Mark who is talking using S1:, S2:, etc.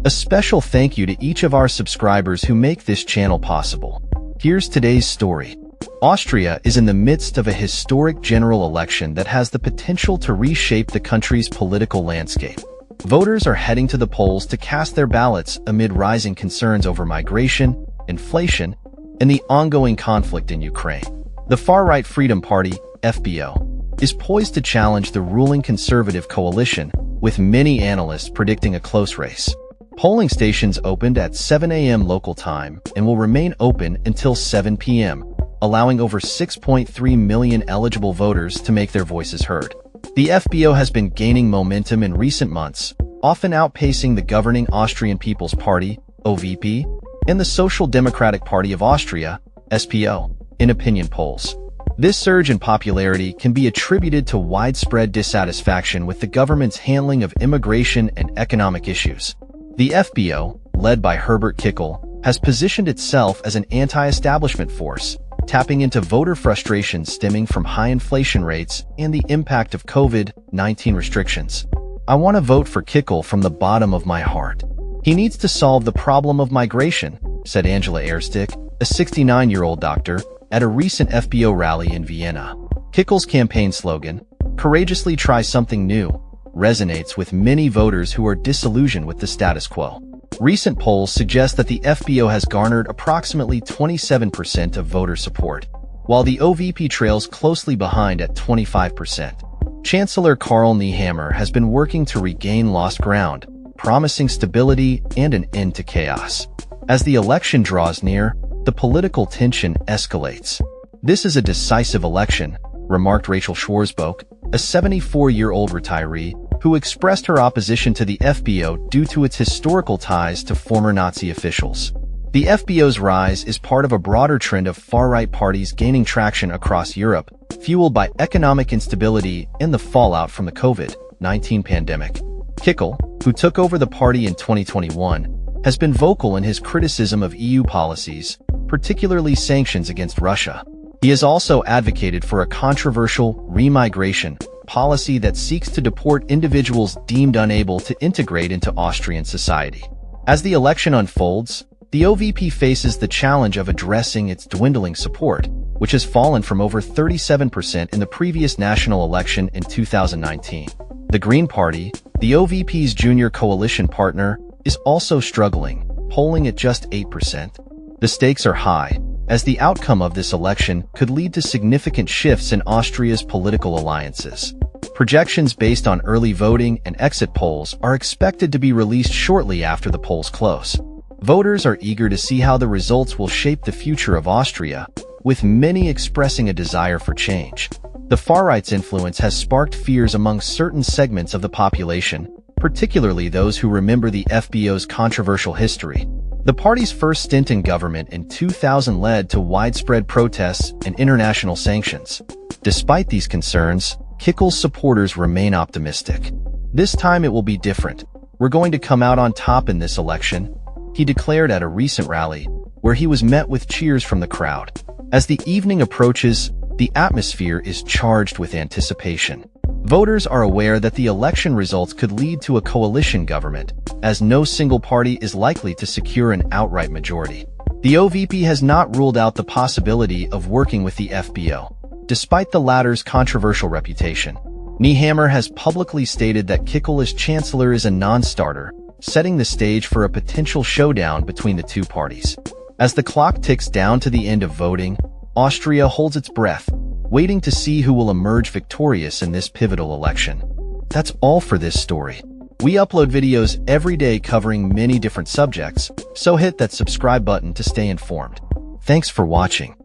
S1: A special thank you to each of our subscribers who make this channel possible. Here's today's story. Austria is in the midst of a historic general election that has the potential to reshape the country's political landscape. Voters are heading to the polls to cast their ballots amid rising concerns over migration, inflation, and the ongoing conflict in Ukraine. The far-right Freedom Party, FBO, is poised to challenge the ruling conservative coalition, with many analysts predicting a close race. Polling stations opened at 7 a.m. local time and will remain open until 7 p.m., allowing over 6.3 million eligible voters to make their voices heard. The FBO has been gaining momentum in recent months, often outpacing the governing Austrian People's Party, OVP, and the Social Democratic Party of Austria, SPO, in opinion polls. This surge in popularity can be attributed to widespread dissatisfaction with the government's handling of immigration and economic issues. The FBO, led by Herbert Kickl, has positioned itself as an anti-establishment force, tapping into voter frustration stemming from high inflation rates and the impact of COVID-19 restrictions. "I want to vote for Kickl from the bottom of my heart. He needs to solve the problem of migration," said Angela Ehrstick, a 69-year-old doctor, at a recent FBO rally in Vienna. Kickl's campaign slogan, "Courageously try something new," resonates with many voters who are disillusioned with the status quo. Recent polls suggest that the FBO has garnered approximately 27% of voter support, while the OVP trails closely behind at 25%. Chancellor Karl Nehammer has been working to regain lost ground, promising stability and an end to chaos. As the election draws near, the political tension escalates. "This is a decisive election," remarked Rachel Schwarzbach, a 74-year-old retiree who expressed her opposition to the FBO due to its historical ties to former Nazi officials. The FBO's rise is part of a broader trend of far-right parties gaining traction across Europe, fueled by economic instability and the fallout from the COVID-19 pandemic. Kickl, who took over the party in 2021, has been vocal in his criticism of EU policies, particularly sanctions against Russia. He has also advocated for a controversial remigration policy that seeks to deport individuals deemed unable to integrate into Austrian society. As the election unfolds, the OVP faces the challenge of addressing its dwindling support, which has fallen from over 37% in the previous national election in 2019. The Green Party, the OVP's junior coalition partner, is also struggling, polling at just 8%. The stakes are high, as the outcome of this election could lead to significant shifts in Austria's political alliances. Projections based on early voting and exit polls are expected to be released shortly after the polls close. Voters are eager to see how the results will shape the future of Austria, with many expressing a desire for change. The far-right's influence has sparked fears among certain segments of the population, particularly those who remember the FBO's controversial history. The party's first stint in government in 2000 led to widespread protests and international sanctions. Despite these concerns, Kickl's supporters remain optimistic. "This time it will be different. We're going to come out on top in this election," he declared at a recent rally, where he was met with cheers from the crowd. As the evening approaches, the atmosphere is charged with anticipation. Voters are aware that the election results could lead to a coalition government, as no single party is likely to secure an outright majority. The OVP has not ruled out the possibility of working with the FBO, despite the latter's controversial reputation. Nehammer has publicly stated that Kickl as chancellor is a non-starter, setting the stage for a potential showdown between the two parties. As the clock ticks down to the end of voting, Austria holds its breath, waiting to see who will emerge victorious in this pivotal election. That's all for this story. We upload videos every day covering many different subjects, so hit that subscribe button to stay informed. Thanks for watching.